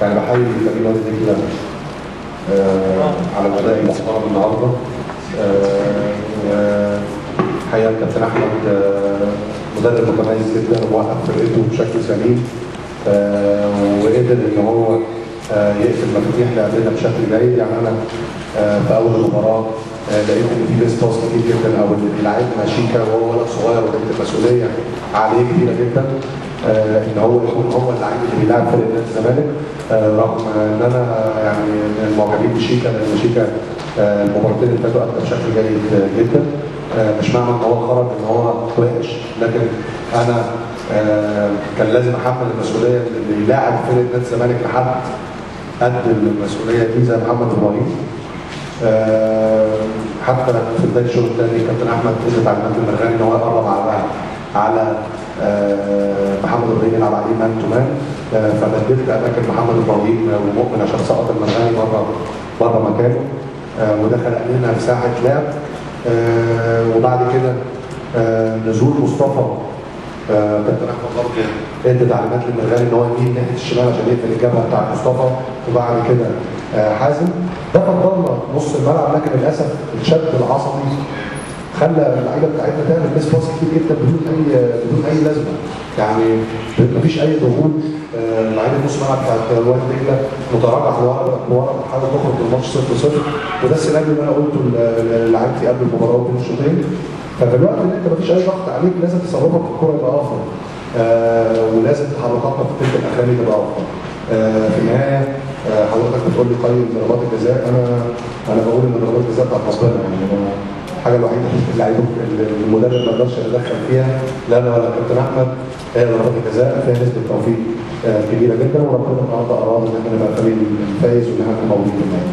يعني بحيي فريق وادي دجله على الاداء المحترم النهارده. الحقيقه الكابتن احمد مدرب متميز جدا ووقف فرقته بشكل سليم، وقدر ان هو يقفل مفاتيح لعبنا بشكل جيد. يعني انا في اول المباراه لقيت ان في بيس باص كتير جدا، او ان لاعبنا شيكا وهو ولد صغير وكانت المسؤوليه عليه كبيره جدا ان هو يكون هو اللعيب اللي بيلعب فريق نادي الزمالك، رغم ان انا يعني من المعجبين بشيكا، لان شيكا المباراتين اللي فاتوا ادى بشكل جيد جدا. مش معنى ان هو خرج ان هو وحش، لكن انا كان لازم احمل المسؤوليه اللي يلاعب فريق نادي الزمالك لحد قد المسؤوليه دي زي محمد ابراهيم. حتى في بدايه الشوط الثاني كابتن احمد ادى تعليمات للمرغني ان هو يقرب على محمد ابراهيم يلعب عليه مان تو مان، فبدلت اماكن محمد ابراهيم ومؤمن عشان سقط المرغني بره مكانه، وده خلق لنا مساحه لعب. وبعد كده نزول مصطفى، كابتن احمد برضه ادى تعليمات للمرغني ان هو يميل ناحيه الشمال عشان يقفل الجبهه بتاع مصطفى، وبعد كده حازم ده فضلنا نص الملعب، لكن للاسف الشد العصبي خلى اللعيبه بتاعتنا تعمل ميس باص كتير جدا بدون اي لازمه. يعني مفيش اي ضغوط، لعيبه نص الملعب بتاعت وادي دجله متراجع لورا بتحاول تخرج من الماتش 0-0، وده السيناريو اللي انا قلته لعيبتي قبل المباراه بين الشوطين. ففي الوقت اللي انت مفيش اي ضغط عليك لازم تصرفك في الكوره يبقى افضل، ولازم تحركاتك في الثلث الاخراني تبقى افضل. في النهايه حضرتك بتقول لي قيم ضربات الجزاء، انا بقول ان ضربات الجزاء بتاعت ربنا، يعني الحاجه الوحيده اللعيبه المدرب ما يقدرش يتدخل فيها، لا انا ولا كابتن احمد، هي ضربات الجزاء فيها نسبه توفيق كبيره جدا، وربنا النهارده اراد ان احنا نبقى الفريق الفايز وان احنا نكون موجودين في النهايه.